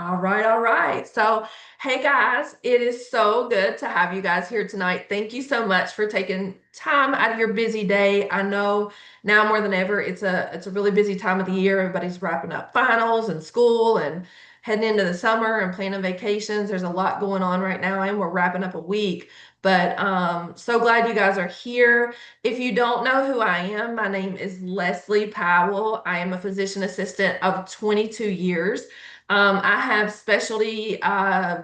All right, all right. So, hey guys, it is so good to have you guys here tonight. Thank you so much for taking time out of your busy day. I know now more than ever it's a really busy time of the year. Everybody's wrapping up finals and school and heading into the summer and planning vacations. There's a lot going on right now, and we're wrapping up a week. But so glad you guys are here. If you don't know who I am, my name is Leslie Powell. I am a physician assistant of 22 years. I have specialty, I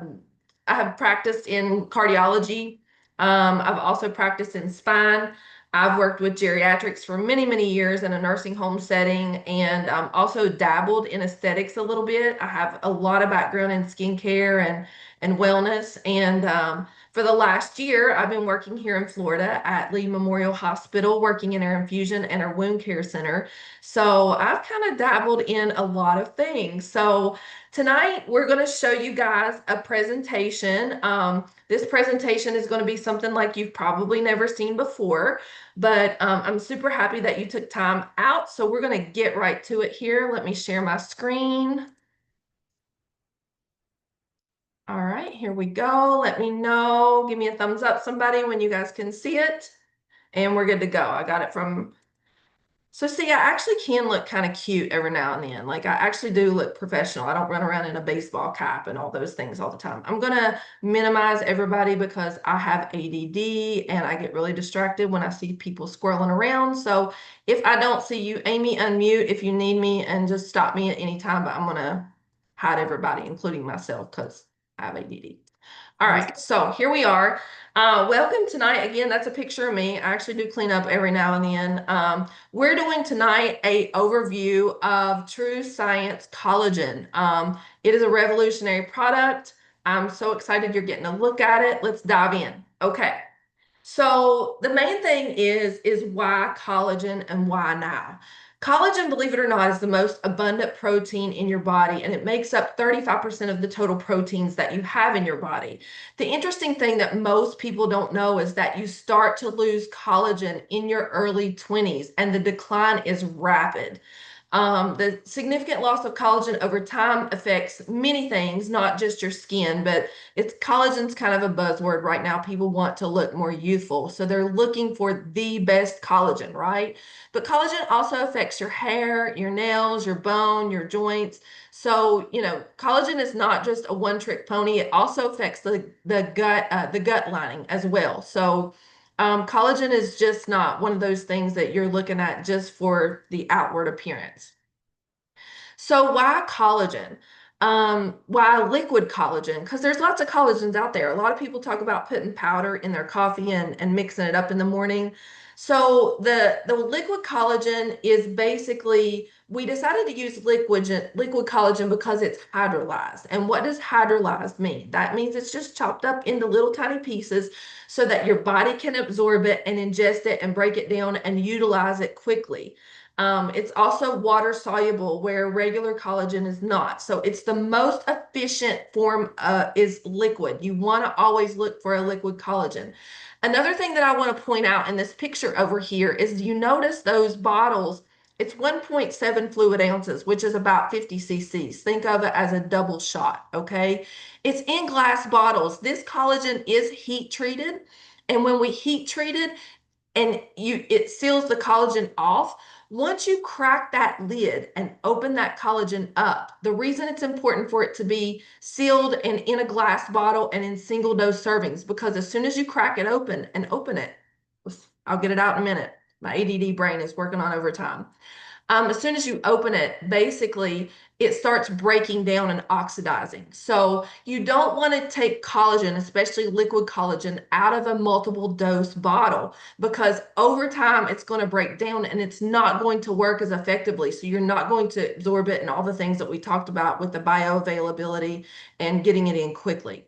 have practiced in cardiology. I've also practiced in spine. I've worked with geriatrics for many, many years in a nursing home setting and also dabbled in aesthetics a little bit. I have a lot of background in skincare and wellness. And for the last year, I've been working here in Florida at Lee Memorial Hospital, working in our infusion and our wound care center. So I've kind of dabbled in a lot of things. So tonight, we're going to show you guys a presentation. This presentation is going to be something like you've probably never seen before, but I'm super happy that you took time out. So we're going to get right to it here. Let me share my screen. All right, here we go. Let me know. Give me a thumbs up, somebody, when you guys can see it. And we're good to go. I got it from So see, I actually can look kind of cute every now and then. Like I actually do look professional. I don't run around in a baseball cap and all those things all the time. I'm gonna minimize everybody because I have ADD and I get really distracted when I see people squirreling around. So if I don't see you, Amy, unmute if you need me and just stop me at any time. But I'm gonna hide everybody, including myself, because I have ADD. All right, so here we are. Welcome tonight. Again, that's a picture of me. I actually do clean up every now and then. We're doing tonight a overview of True Science Collagen. It is a revolutionary product. I'm so excited you're getting a look at it. Let's dive in. Okay. So the main thing is why collagen and why now? Collagen, believe it or not, is the most abundant protein in your body, and it makes up 35% of the total proteins that you have in your body. The interesting thing that most people don't know is that you start to lose collagen in your early 20s, and the decline is rapid. The significant loss of collagen over time affects many things, not just your skin, but it's collagen's kind of a buzzword right now. People want to look more youthful, so they're looking for the best collagen, right? But collagen also affects your hair, your nails, your bone, your joints. So, collagen is not just a one-trick pony. It also affects the gut lining as well. So, collagen is just not one of those things that you're looking at just for the outward appearance. So why collagen? Why liquid collagen? Because there's lots of collagens out there. A lot of people talk about putting powder in their coffee and mixing it up in the morning. So the liquid collagen is basically, we decided to use liquid collagen because it's hydrolyzed. And what does hydrolyzed mean? That means it's just chopped up into little tiny pieces so that your body can absorb it and ingest it and break it down and utilize it quickly. It's also water soluble where regular collagen is not. So it's the most efficient form is liquid. You want to always look for a liquid collagen. Another thing that I want to point out in this picture over here is you notice those bottles, it's 1.7 fluid ounces, which is about 50 cc's. Think of it as a double shot, okay? It's in glass bottles. This collagen is heat treated. And when we heat treat it, and it seals the collagen off. Once you crack that lid and open that collagen up, the reason it's important for it to be sealed and in a glass bottle and in single dose servings, because as soon as you crack it open and open it, I'll get it out in a minute. My ADD brain is working on overtime. As soon as you open it, basically it starts breaking down and oxidizing. So you don't want to take collagen, especially liquid collagen, out of a multiple dose bottle because over time it's going to break down and it's not going to work as effectively. So you're not going to absorb it and all the things that we talked about with the bioavailability and getting it in quickly.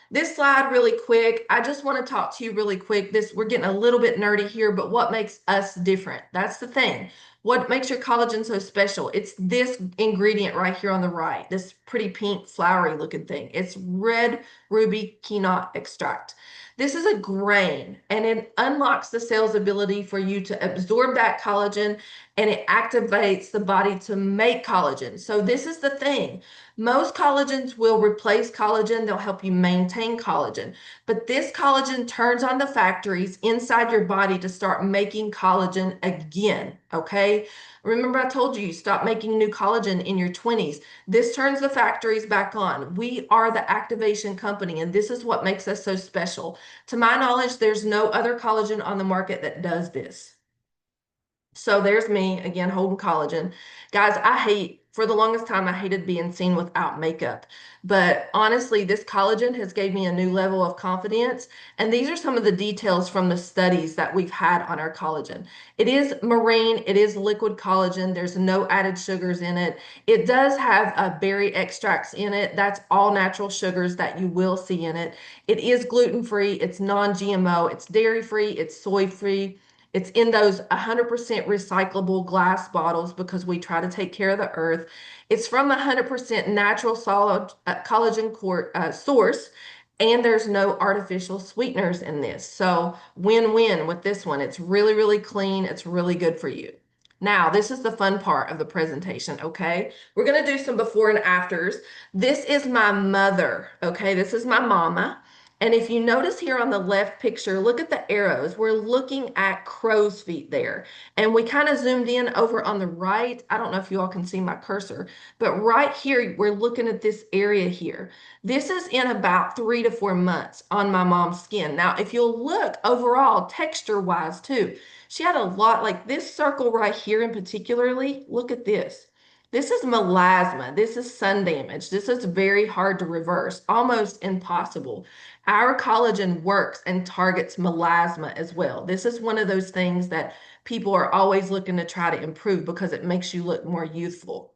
This slide really quick, I just want to talk to you really quick. We're getting a little bit nerdy here, but what makes us different? That's the thing. What makes your collagen so special? It's this ingredient right here on the right, this pretty pink flowery looking thing. It's red ruby quinoa extract. This is a grain and it unlocks the cell's ability for you to absorb that collagen and it activates the body to make collagen. So, this is the thing. Most collagens will replace collagen, they'll help you maintain collagen. But this collagen turns on the factories inside your body to start making collagen again. Okay. Remember, I told you, stop making new collagen in your 20s. This turns the factories back on. We are the activation company, and this is what makes us so special. To my knowledge, there's no other collagen on the market that does this. So there's me again holding collagen. Guys, for the longest time, I hated being seen without makeup. But honestly, this collagen has gave me a new level of confidence. And these are some of the details from the studies that we've had on our collagen. It is marine, it is liquid collagen. There's no added sugars in it. It does have berry extracts in it. That's all natural sugars that you will see in it. It is gluten-free, it's non-GMO, it's dairy-free, it's soy-free. It's in those 100% recyclable glass bottles because we try to take care of the earth. It's from 100% natural solid collagen source, and there's no artificial sweeteners in this. So win-win with this one. It's really, really clean. It's really good for you. Now, this is the fun part of the presentation, okay? We're going to do some before and afters. This is my mother, okay? This is my mama. And if you notice here on the left picture, look at the arrows. We're looking at crow's feet there. And we kind of zoomed in over on the right. I don't know if you all can see my cursor, but right here, we're looking at this area here. This is in about 3 to 4 months on my mom's skin. Now, if you'll look overall, texture-wise too, she had a lot, like this circle right here in particularly, look at this. This is melasma. This is sun damage. This is very hard to reverse, almost impossible. Our collagen works and targets melasma as well. This is one of those things that people are always looking to try to improve because it makes you look more youthful.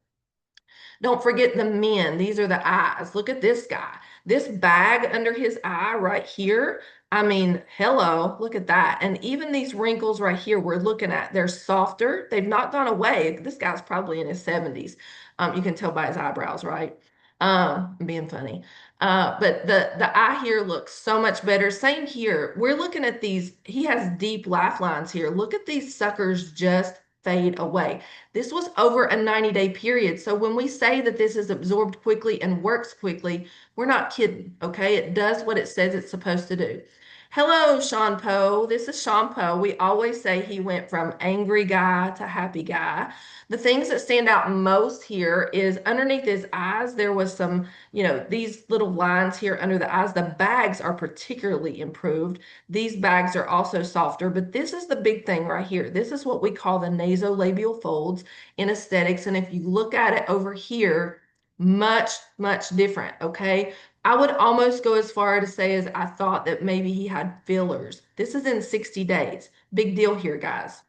Don't forget the men. These are the eyes. Look at this guy. This bag under his eye right here. I mean, hello, look at that. And even these wrinkles right here we're looking at, they're softer. They've not gone away. This guy's probably in his 70s. You can tell by his eyebrows, right? I'm being funny. But the eye here looks so much better. Same here. We're looking at these. He has deep laugh lines here. Look at these suckers just fade away. This was over a 90-day period. So when we say that this is absorbed quickly and works quickly, we're not kidding, okay? It does what it says it's supposed to do. Hello, Sean Poe. This is Sean Poe. We always say he went from angry guy to happy guy. The things that stand out most here is underneath his eyes, there was some, these little lines here under the eyes. The bags are particularly improved. These bags are also softer, but this is the big thing right here. This is what we call the nasolabial folds in aesthetics. And if you look at it over here, much, much different, okay? I would almost go as far to say as I thought that maybe he had fillers. This is in 60 days. Big deal here, guys.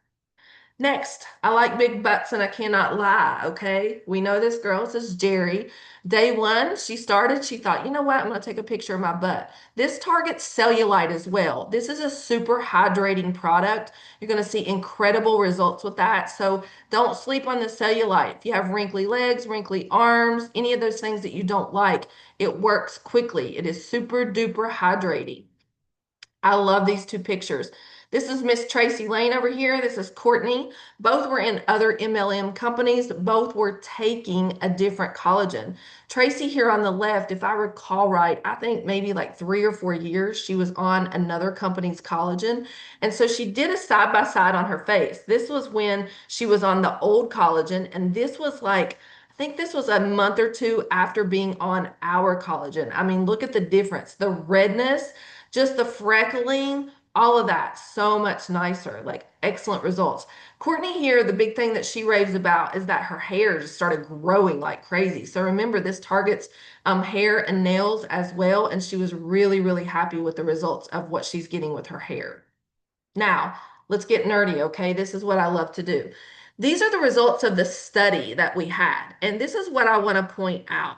Next, I like big butts and I cannot lie, okay? We know this girl. This is Jerry. Day one, she thought, you know what? I'm going to take a picture of my butt. This targets cellulite as well. This is a super hydrating product. You're going to see incredible results with that. So don't sleep on the cellulite. If you have wrinkly legs, wrinkly arms, any of those things that you don't like, it works quickly. It is super duper hydrating. I love these two pictures. This is Miss Tracy Lane over here. This is Courtney. Both were in other MLM companies. Both were taking a different collagen. Tracy here on the left, if I recall right, I think maybe like 3 or 4 years, she was on another company's collagen. And so she did a side by side on her face. This was when she was on the old collagen. And this was like, I think this was a month or two after being on our collagen. I mean, look at the difference. The redness, just the freckling, all of that, so much nicer, like excellent results. Courtney here, the big thing that she raves about is that her hair just started growing like crazy. So remember, this targets hair and nails as well. And she was really, really happy with the results of what she's getting with her hair. Now, let's get nerdy, okay? This is what I love to do. These are the results of the study that we had. And this is what I want to point out.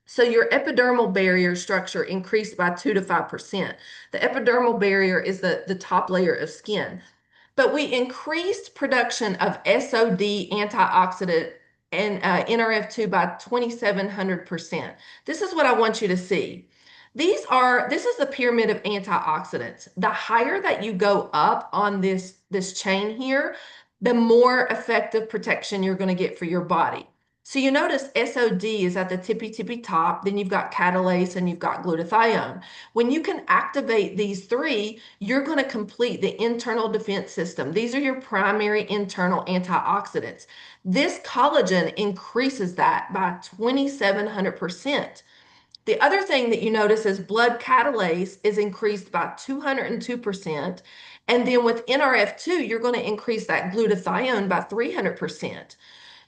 So your epidermal barrier structure increased by 2 to 5%. The epidermal barrier is the top layer of skin. But we increased production of SOD antioxidant and NRF2 by 2,700%. This is what I want you to see. This is the pyramid of antioxidants. The higher that you go up on this chain here, the more effective protection you're going to get for your body. So you notice SOD is at the tippy top, then you've got catalase and you've got glutathione. When you can activate these three, you're going to complete the internal defense system. These are your primary internal antioxidants. This collagen increases that by 2,700%. The other thing that you notice is blood catalase is increased by 202%. And then with NRF2, you're going to increase that glutathione by 300%.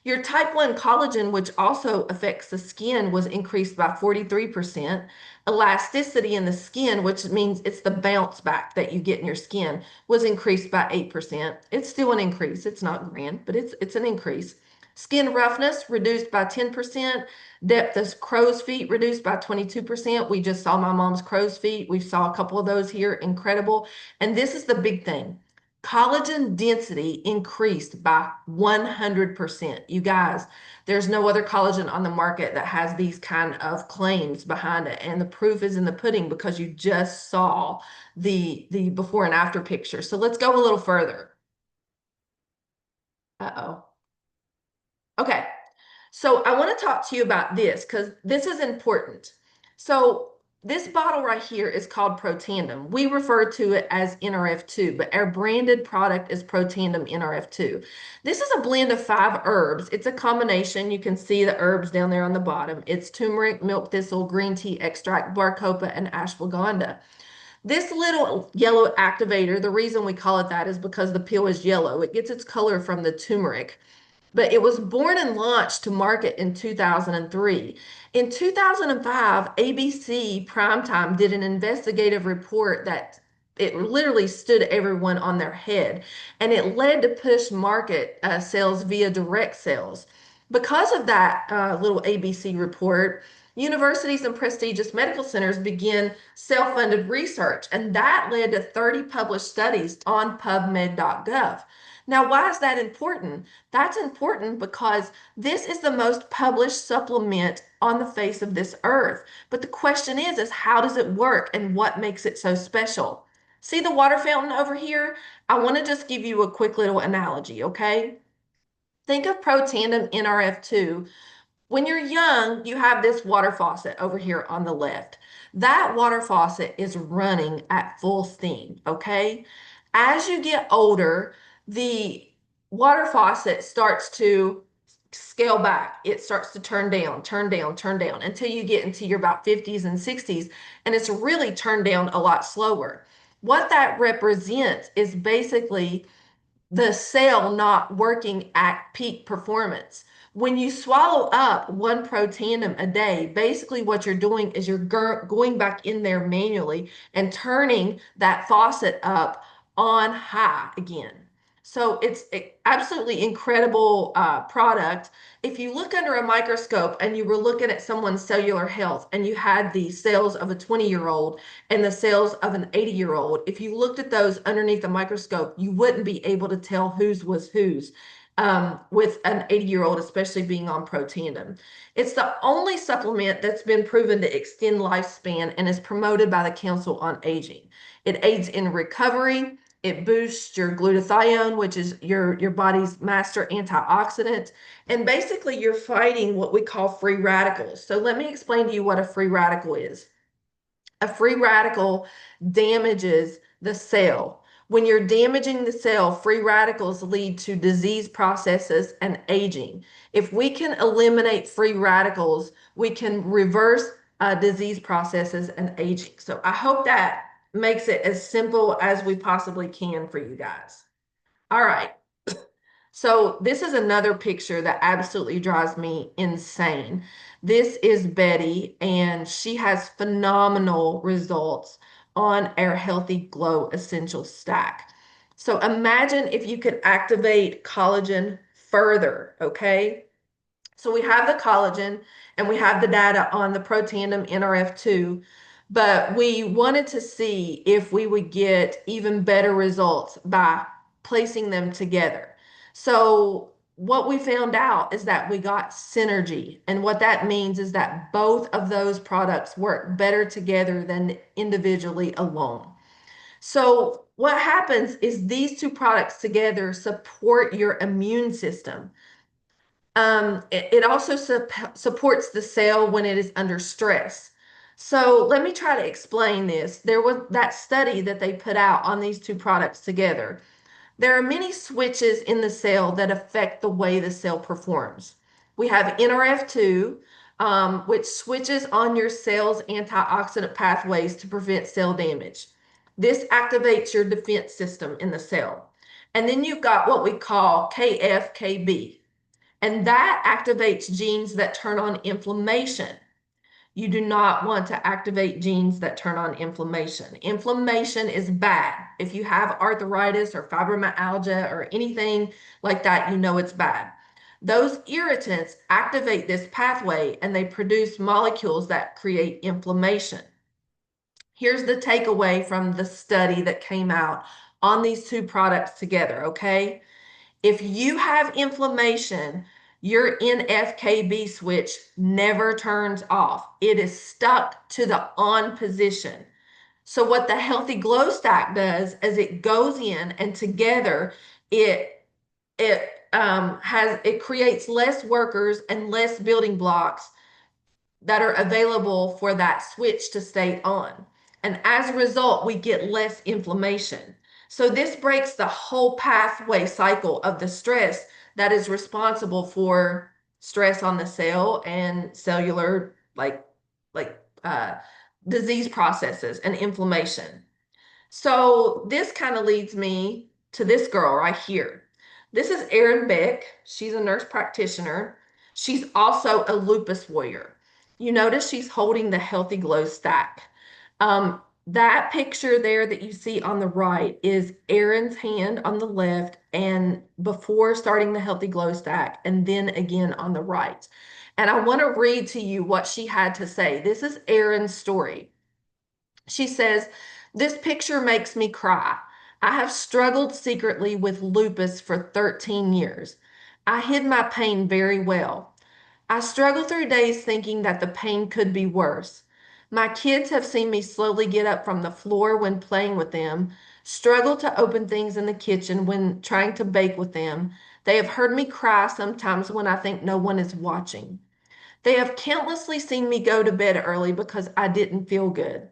Your type 1 collagen, which also affects the skin, was increased by 43%. Elasticity in the skin, which means it's the bounce back that you get in your skin, was increased by 8%. It's still an increase. It's not grand, but it's an increase. Skin roughness reduced by 10%. Depth of crow's feet reduced by 22%. We just saw my mom's crow's feet. We saw a couple of those here. Incredible. And this is the big thing. Collagen density increased by 100%. You guys, there's no other collagen on the market that has these kind of claims behind it. And the proof is in the pudding because you just saw the before and after picture. So let's go a little further. Uh-oh. Okay. So I want to talk to you about this because this is important. So this bottle right here is called Protandem. We refer to it as NRF2, but our branded product is Protandem NRF2. This is a blend of 5 herbs. It's a combination. You can see the herbs down there on the bottom. It's turmeric, milk thistle, green tea extract, bacopa, and ashwagandha. This little yellow activator, the reason we call it that is because the peel is yellow. It gets its color from the turmeric, but it was born and launched to market in 2003. In 2005, ABC Primetime did an investigative report that it literally stood everyone on their head, and it led to push market sales via direct sales. Because of that little ABC report, universities and prestigious medical centers began self-funded research, and that led to 30 published studies on PubMed.gov. Now, why is that important? That's important because this is the most published supplement on the face of this earth. But the question is how does it work and what makes it so special? See the water fountain over here? I want to just give you a quick little analogy, okay? Think of Protandem NRF2. When you're young, you have this water faucet over here on the left. That water faucet is running at full steam, okay? As you get older, the water faucet starts to scale back. It starts to turn down, turn down, turn down until you get into your about 50s and 60s, and it's really turned down a lot slower. What that represents is basically the cell not working at peak performance. When you swallow up 1 Protandim a day, basically what you're doing is you're going back in there manually and turning that faucet up on high again. So it's absolutely incredible product. If you look under a microscope and you were looking at someone's cellular health and you had the cells of a 20-year-old and the cells of an 80-year-old, if you looked at those underneath the microscope, you wouldn't be able to tell whose was whose with an 80-year-old, especially being on Protandim. It's the only supplement that's been proven to extend lifespan and is promoted by the Council on Aging. It aids in recovery. It boosts your glutathione, which is your body's master antioxidant. And basically, you're fighting what we call free radicals. So let me explain to you what a free radical is. A free radical damages the cell. When you're damaging the cell, free radicals lead to disease processes and aging. If we can eliminate free radicals, we can reverse disease processes and aging. So I hope that makes it as simple as we possibly can for you guys. All right. So this is another picture that absolutely drives me insane. This is Betty, and she has phenomenal results on our Healthy Glow Essential Stack. So imagine if you could activate collagen further, okay? So we have the collagen and we have the data on the Protandim NRF2, but we wanted to see if we would get even better results by placing them together. So what we found out is that we got synergy. And what that means is that both of those products work better together than individually alone. So what happens is these two products together support your immune system. It also supports the cell when it is under stress. So let me try to explain this. There was that study that they put out on these two products together. There are many switches in the cell that affect the way the cell performs. We have NRF2, which switches on your cell's antioxidant pathways to prevent cell damage. This activates your defense system in the cell. And then you've got what we call KFKB, and that activates genes that turn on inflammation. You do not want to activate genes that turn on inflammation. Inflammation is bad. If you have arthritis or fibromyalgia or anything like that, you know it's bad. Those irritants activate this pathway and they produce molecules that create inflammation. Here's the takeaway from the study that came out on these two products together, okay? If you have inflammation, your NFKB switch never turns off. It is stuck to the on position. So what the Healthy Glow Stack does is it goes in and together it creates less workers and less building blocks that are available for that switch to stay on. And as a result, we get less inflammation. So this breaks the whole pathway cycle of the stress that is responsible for stress on the cell and cellular like disease processes and inflammation. So this kind of leads me to this girl right here. This is Erin Beck. She's a nurse practitioner. She's also a lupus warrior. You notice she's holding the Healthy Glow Stack. That picture there that you see on the right is Erin's hand on the left and before starting the Healthy Glow Stack, and then again on the right. And I want to read to you what she had to say. This is Erin's story. She says, "This picture makes me cry. I have struggled secretly with lupus for 13 years. I hid my pain very well. I struggle through days thinking that the pain could be worse. My kids have seen me slowly get up from the floor when playing with them, struggle to open things in the kitchen when trying to bake with them. They have heard me cry sometimes when I think no one is watching. They have countlessly seen me go to bed early because I didn't feel good.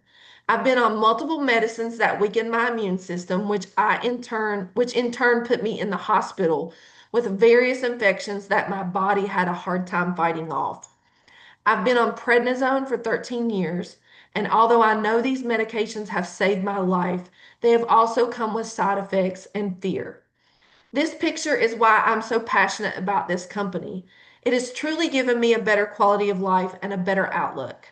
I've been on multiple medicines that weaken my immune system, which in turn put me in the hospital with various infections that my body had a hard time fighting off. I've been on prednisone for 13 years, and although I know these medications have saved my life, they have also come with side effects and fear. This picture is why I'm so passionate about this company. It has truly given me a better quality of life and a better outlook.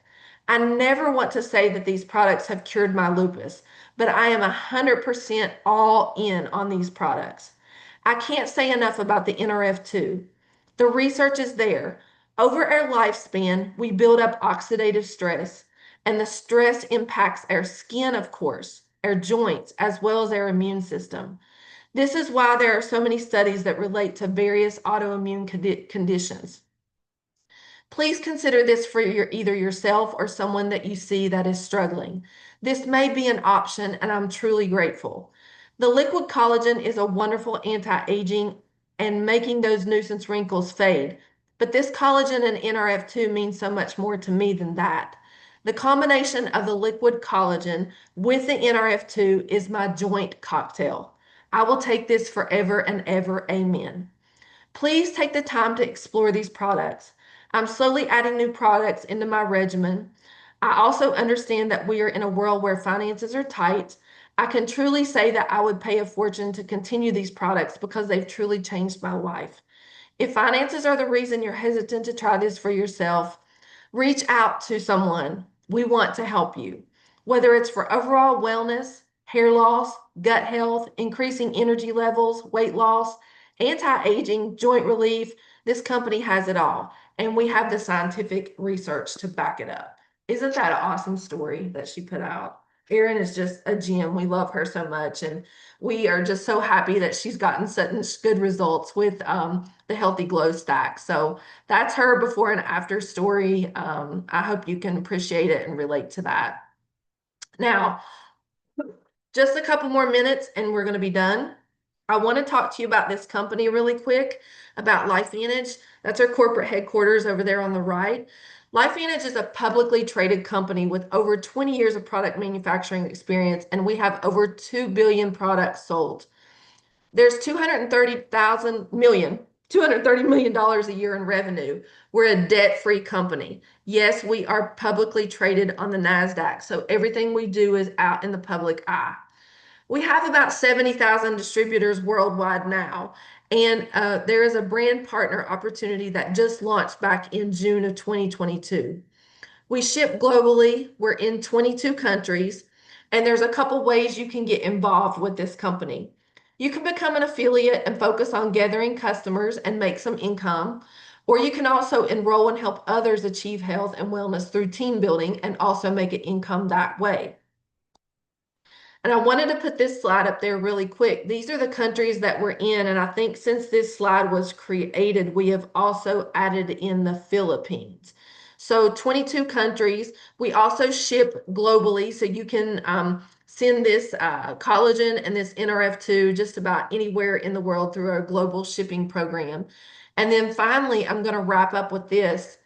I never want to say that these products have cured my lupus, but I am 100% all in on these products. I can't say enough about the NRF2. The research is there. Over our lifespan, we build up oxidative stress, and the stress impacts our skin, of course, our joints, as well as our immune system. This is why there are so many studies that relate to various autoimmune conditions. Please consider this for either yourself or someone that you see that is struggling. This may be an option, and I'm truly grateful. The liquid collagen is a wonderful anti-aging and making those nuisance wrinkles fade. But this collagen and NRF2 means so much more to me than that. The combination of the liquid collagen with the NRF2 is my joint cocktail. I will take this forever and ever. Amen. Please take the time to explore these products. I'm slowly adding new products into my regimen. I also understand that we are in a world where finances are tight. I can truly say that I would pay a fortune to continue these products because they've truly changed my life. If finances are the reason you're hesitant to try this for yourself, reach out to someone. We want to help you. Whether it's for overall wellness, hair loss, gut health, increasing energy levels, weight loss, anti-aging, joint relief, this company has it all. And we have the scientific research to back it up. Isn't that an awesome story that she put out? Erin is just a gem. We love her so much, and we are just so happy that she's gotten such good results with the Healthy Glow Stack. So that's her before and after story. I hope you can appreciate it and relate to that. Now, just a couple more minutes and we're going to be done. I want to talk to you about this company really quick, about LifeVantage. That's our corporate headquarters over there on the right. LifeVantage is a publicly traded company with over 20 years of product manufacturing experience, and we have over 2 billion products sold. There's 230 million dollars a year in revenue. We're a debt-free company. Yes, we are publicly traded on the NASDAQ, so everything we do is out in the public eye. We have about 70,000 distributors worldwide now, and there is a brand partner opportunity that just launched back in June of 2022. We ship globally. We're in 22 countries, and there's a couple ways you can get involved with this company. You can become an affiliate and focus on gathering customers and make some income, or you can also enroll and help others achieve health and wellness through team building and also make an income that way. And I wanted to put this slide up there really quick. These are the countries that we're in. And I think since this slide was created, we have also added in the Philippines. So 22 countries. We also ship globally. So you can send this collagen and this NRF2 just about anywhere in the world through our global shipping program. And then finally, I'm going to wrap up with this.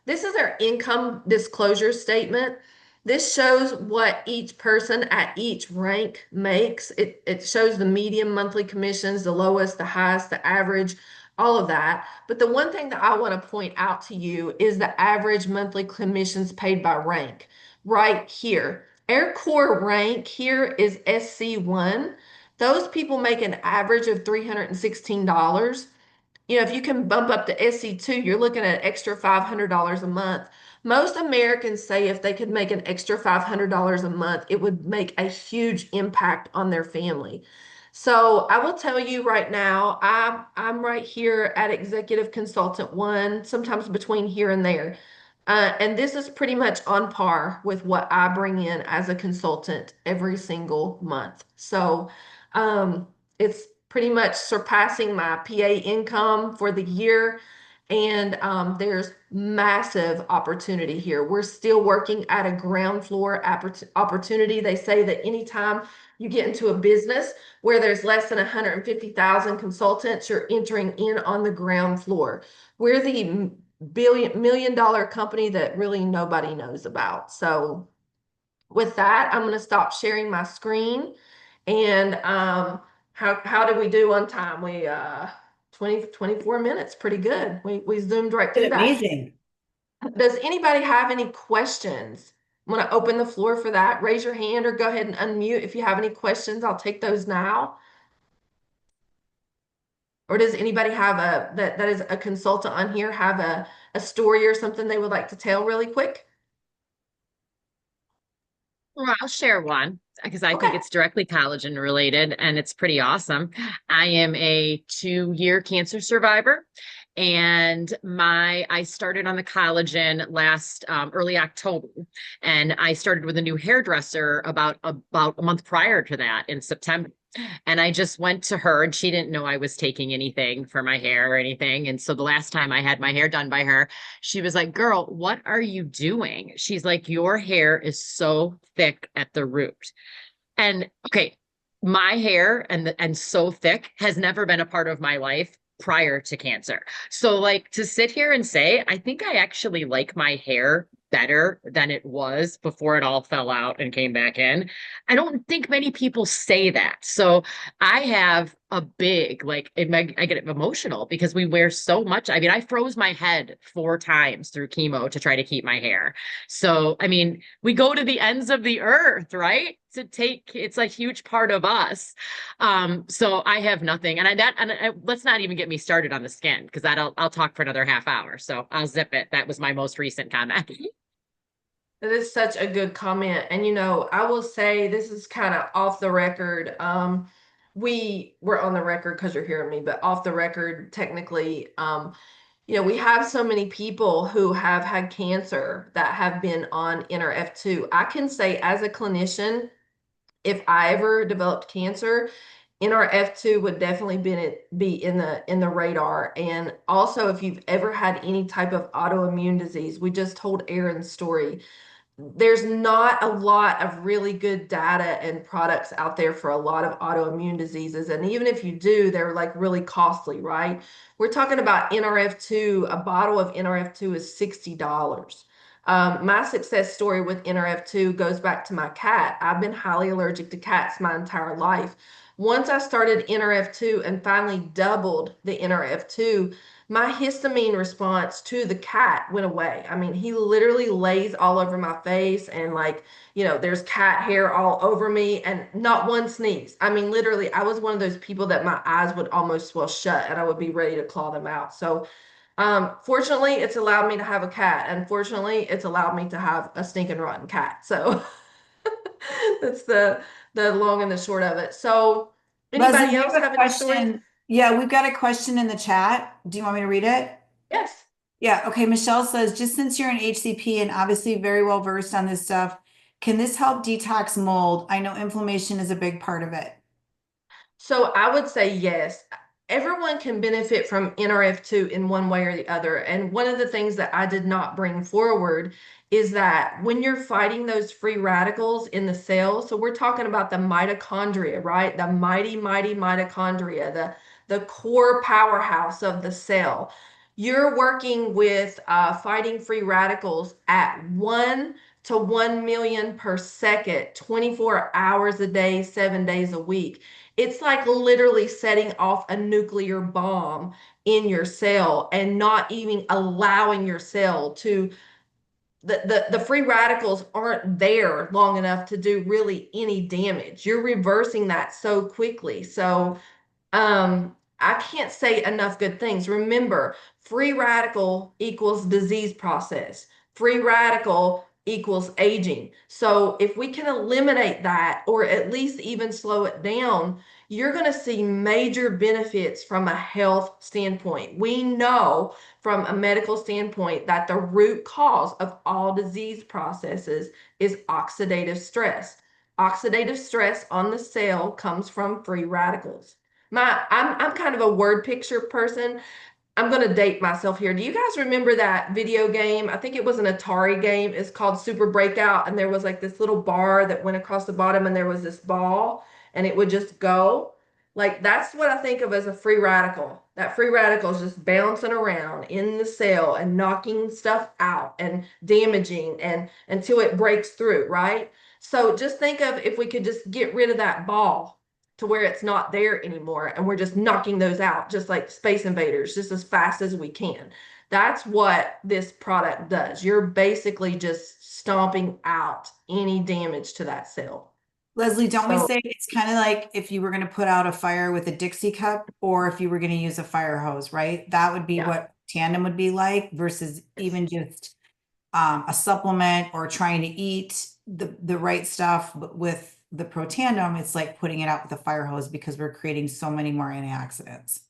This is our income disclosure statement. This shows what each person at each rank makes. It shows the median monthly commissions, the lowest, the highest, the average, all of that. But the one thing that I want to point out to you is the average monthly commissions paid by rank right here. Our core rank here is SC1. Those people make an average of $316. If you can bump up to SC2, you're looking at an extra $500 a month. Most Americans say if they could make an extra $500 a month, it would make a huge impact on their family. So I will tell you right now, I'm right here at Executive Consultant 1, sometimes between here and there. And this is pretty much on par with what I bring in as a consultant every single month. So it's pretty much surpassing my PA income for the year. And there's massive opportunity here. We're still working at a ground floor opportunity. They say that anytime you get into a business where there's less than 150,000 consultants, you're entering in on the ground floor. We're the million dollar company that really nobody knows about. So with that, I'm going to stop sharing my screen. And how did we do on time? We 24 minutes, pretty good. We zoomed right through that. Amazing. Does anybody have any questions? I'm going to open the floor for that. Raise your hand or go ahead and unmute if you have any questions. I'll take those now. Or does anybody have that is a consultant on here have a story or something they would like to tell really quick? Well, I'll share one because I think Okay. it's directly collagen related and it's pretty awesome. I am a 2-year cancer survivor, and I started on the collagen last early October, and I started with a new hairdresser about a month prior to that in September. And I just went to her, and she didn't know I was taking anything for my hair or anything. And so the last time I had my hair done by her, she was like, "Girl, what are you doing?" She's like, "Your hair is so thick at the root." And okay, my hair and so thick has never been a part of my life prior to cancer. So like to sit here and say, I think I actually like my hair better than it was before it all fell out and came back in. I don't think many people say that. So I have a big, like, I get emotional because we wear so much. I mean, I froze my head 4 times through chemo to try to keep my hair. So, I mean, we go to the ends of the earth, right? It's a huge part of us. So I have nothing, and let's not even get me started on the skin because I'll talk for another half hour. So I'll zip it. That was my most recent comment. That is such a good comment. And I will say this is kind of off the record. We were on the record because you're hearing me, but off the record, technically, We have so many people who have had cancer that have been on NRF2. I can say as a clinician, if I ever developed cancer, NRF2 would definitely be in the radar. And also, if you've ever had any type of autoimmune disease, we just told Aaron's story. There's not a lot of really good data and products out there for a lot of autoimmune diseases. And even if you do, they're like really costly, right? We're talking about NRF2, a bottle of NRF2 is $60. My success story with NRF2 goes back to my cat. I've been highly allergic to cats my entire life. Once I started NRF2 and finally doubled the NRF2, my histamine response to the cat went away. I mean, he literally lays all over my face and like, there's cat hair all over me and not one sneeze. I mean, literally, I was one of those people that my eyes would almost swell shut and I would be ready to claw them out. So, fortunately, it's allowed me to have a cat. Unfortunately, it's allowed me to have a stinking rotten cat. So that's the long and the short of it. So, Leslie, anybody we else have a have any stories? question. Yeah, we've got a question in the chat. Do you want me to read it? Yes. Yeah, okay. Michelle says, just since you're an HCP and obviously very well versed on this stuff, can this help detox mold? I know inflammation is a big part of it. So I would say yes. Everyone can benefit from NRF2 in one way or the other. And one of the things that I did not bring forward is that when you're fighting those free radicals in the cell, so we're talking about the mitochondria, right? The mighty, mighty mitochondria, the core powerhouse of the cell. You're working with fighting free radicals at 1 to 1 million per second, 24 hours a day, 7 days a week. It's like literally setting off a nuclear bomb in your cell and not even allowing your cell to the free radicals aren't there long enough to do really any damage. You're reversing that so quickly. So I can't say enough good things. Remember, free radical equals disease process. Free radical equals aging. So if we can eliminate that or at least even slow it down, you're going to see major benefits from a health standpoint. We know from a medical standpoint that the root cause of all disease processes is oxidative stress. Oxidative stress on the cell comes from free radicals. I'm kind of a word picture person. I'm going to date myself here. Do you guys remember that video game? I think it was an Atari game. It's called Super Breakout, and there was like this little bar that went across the bottom, and there was this ball, and it would just go. Like that's what I think of as a free radical. That free radical is just bouncing around in the cell and knocking stuff out and damaging and until it breaks through, right? So just think of if we could just get rid of that ball to where it's not there anymore and we're just knocking those out just like space invaders just as fast as we can. That's what this product does. You're basically just stomping out any damage to that cell. Leslie, don't we So say it's kind of like if you were going to put out a fire with a Dixie cup or if you were going to use a fire hose, right? That would be yeah, what tandem would be like versus yes. even just a supplement or trying to eat the right stuff. But with the Protandem, it's like putting it out with a fire hose because we're creating so many more antioxidants.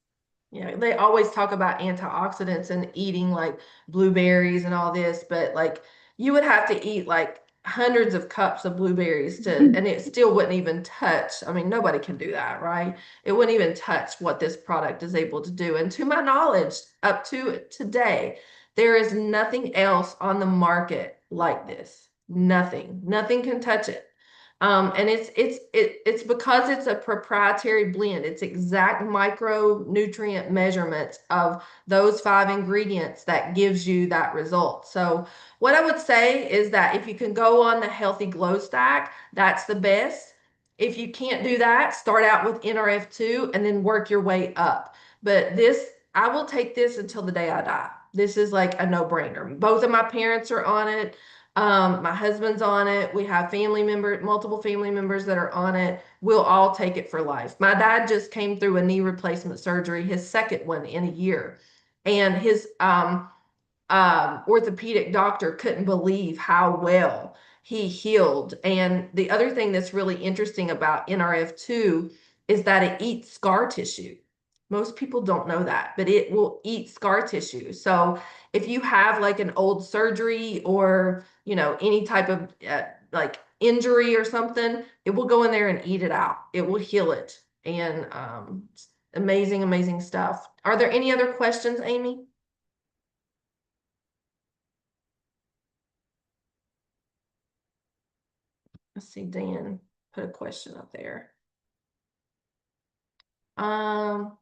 Yeah, they always talk about antioxidants and eating like blueberries and all this, but like you would have to eat like hundreds of cups of blueberries to, and it still wouldn't even touch. I mean, nobody can do that, right? It wouldn't even touch what this product is able to do. And to my knowledge, up to today, there is nothing else on the market like this. Nothing can touch it. And it's because it's a proprietary blend. It's exact micronutrient measurements of those 5 ingredients that gives you that result. So what I would say is that if you can go on the healthy glow stack, that's the best. If you can't do that, start out with NRF2 and then work your way up. But this, I will take this until the day I die. This is like a no-brainer. Both of my parents are on it. My husband's on it. We have multiple family members that are on it. We'll all take it for life. My dad just came through a knee replacement surgery, his second one in a year. And his orthopedic doctor couldn't believe how well he healed. And the other thing that's really interesting about NRF2 is that it eats scar tissue. Most people don't know that, but it will eat scar tissue. So if you have like an old surgery or, any type of like injury or something, it will go in there and eat it out. It will heal it. And amazing, amazing stuff. Are there any other questions, Amy? Let's see, Dan put a question up there. Um,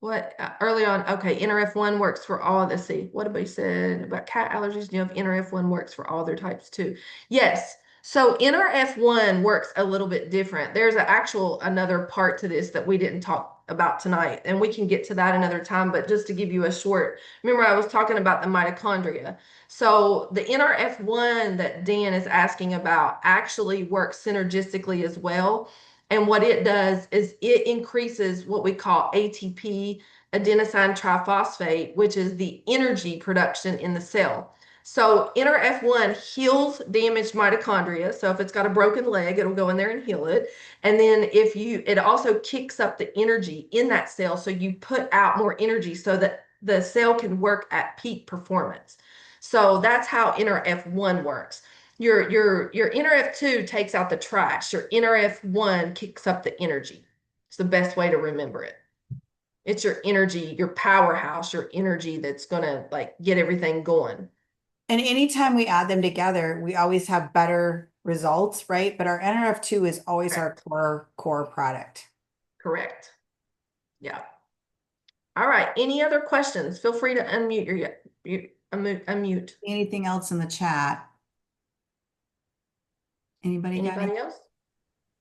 what early on? Okay, NRF1 works for all. Let's see, what we said about cat allergies. Do you know if NRF1 works for all their types too? Yes. So NRF1 works a little bit different. There's another part to this that we didn't talk about tonight, and we can get to that another time. But just to give you a short, remember I was talking about the mitochondria. So the NRF1 that Dan is asking about actually works synergistically as well. And what it does is it increases what we call ATP, adenosine triphosphate, which is the energy production in the cell. So NRF1 heals damaged mitochondria. So if it's got a broken leg, it'll go in there and heal it. And then it also kicks up the energy in that cell. So you put out more energy so that the cell can work at peak performance. So that's how NRF1 works. Your NRF2 takes out the trash. Your NRF1 kicks up the energy. It's the best way to remember it. It's your energy, your powerhouse, your energy that's gonna like get everything going. And anytime we add them together, we always have better results, right? But our NRF2 is always our core product. Correct. Yeah. All right. Any other questions? Feel free to unmute unmute. Anything else in the chat? Anybody got Anybody any? else?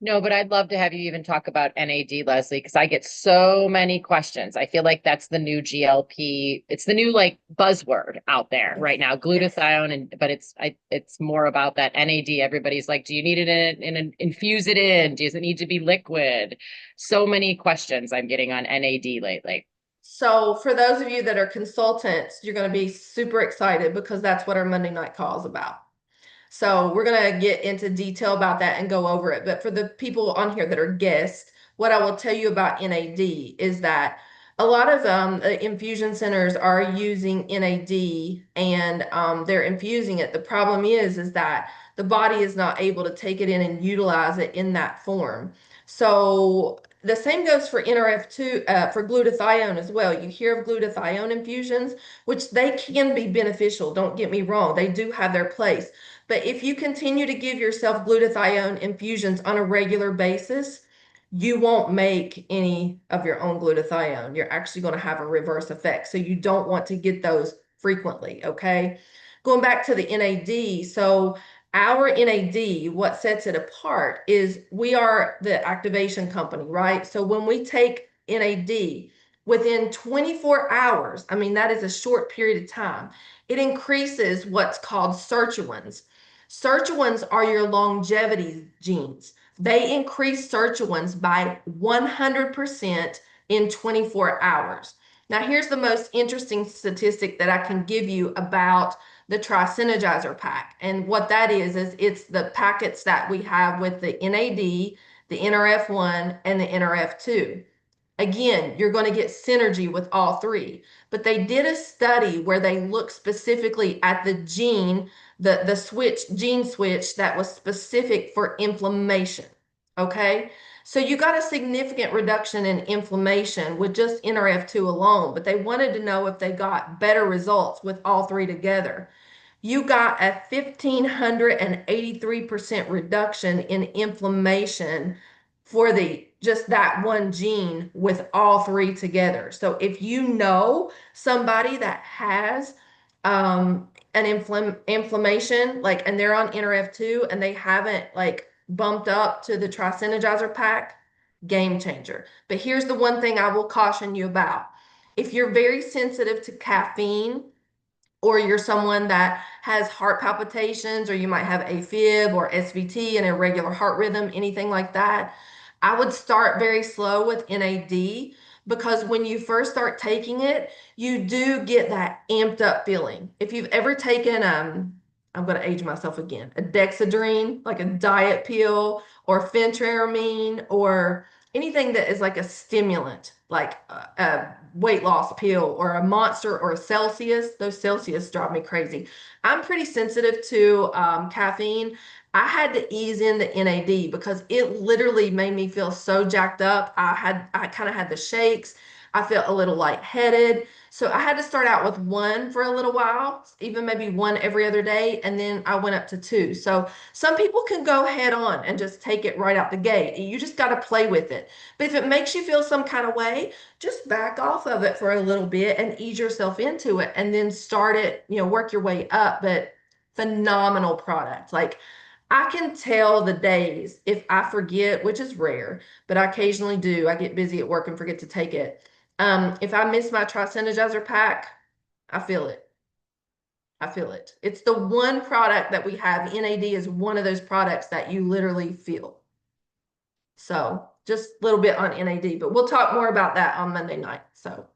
No, but I'd love to have you even talk about NAD, Leslie, because I get so many questions. I feel like that's the new GLP. It's the new like buzzword out there right now, glutathione, but it's more about that NAD. Everybody's like, do you need it infuse it in? Does it need to be liquid? So many questions I'm getting on NAD lately. So for those of you that are consultants, you're going to be super excited because that's what our Monday night call is about. So we're going to get into detail about that and go over it. But for the people on here that are guests, what I will tell you about NAD is that a lot of infusion centers are using NAD and they're infusing it. The problem is that the body is not able to take it in and utilize it in that form. So the same goes for NRF2, for glutathione as well. You hear of glutathione infusions, which they can be beneficial. Don't get me wrong. They do have their place. But if you continue to give yourself glutathione infusions on a regular basis, you won't make any of your own glutathione. You're actually going to have a reverse effect. So you don't want to get those frequently, okay? Going back to the NAD, so our NAD, what sets it apart is we are the activation company, right? So when we take NAD, within 24 hours, I mean, that is a short period of time, it increases what's called sirtuins. Sirtuins are your longevity genes. They increase sirtuins by 100% in 24 hours. Now, here's the most interesting statistic that I can give you about the Tri-Synergizer pack. And what that is it's the packets that we have with the NAD, the NRF1, and the NRF2. Again, you're going to get synergy with all three. But they did a study where they looked specifically at the gene, the gene switch that was specific for inflammation. Okay. So you got a significant reduction in inflammation with just NRF2 alone, but they wanted to know if they got better results with all three together. You got a 1,583% reduction in inflammation for just that one gene with all three together. So if you know somebody that has an inflammation, like, and they're on NRF2 and they haven't like bumped up to the Tri-Synergizer pack, game changer. But here's the one thing I will caution you about. If you're very sensitive to caffeine, or you're someone that has heart palpitations, or you might have AFib or SVT and irregular heart rhythm, anything like that, I would start very slow with NAD, because when you first start taking it, you do get that amped up feeling. If you've ever taken, I'm going to age myself again, a Dexedrine, like a diet pill, or phentermine, or anything that is like a stimulant, like a weight loss pill or a Monster or a Celsius. Those Celsius drive me crazy. I'm pretty sensitive to caffeine. I had to ease in the NAD because it literally made me feel so jacked up. I kind of had the shakes. I felt a little lightheaded. So I had to start out with one for a little while, even maybe one every other day, and then I went up to two. So some people can go head on and just take it right out the gate. You just got to play with it. But if it makes you feel some kind of way, just back off of it for a little bit and ease yourself into it and then start it, work your way up. But phenomenal product. Like I can tell the days if I forget, which is rare, but I occasionally do. I get busy at work and forget to take it. If I miss my Tri-Synergizer pack, I feel it. I feel it. It's the one product that we have. NAD is one of those products that you literally feel. So just a little bit on NAD, but we'll talk more about that on Monday night. So,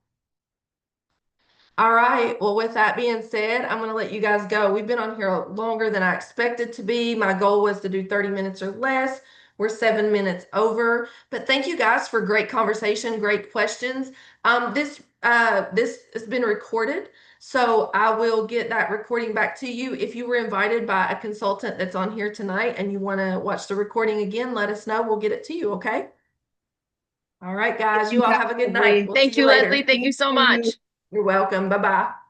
all right. Well, with that being said, I'm going to let you guys go. We've been on here longer than I expected to be. My goal was to do 30 minutes or less. We're 7 minutes over, but thank you guys for great conversation, great questions. This has been recorded, so I will get that recording back to you. If you were invited by a consultant that's on here tonight and you want to watch the recording again, let us know. We'll get it to you. Okay. All right, guys. You all have a good night. We'll see Thank you you, later. Leslie. Thank you Thank so you. much. You're welcome. Bye-bye.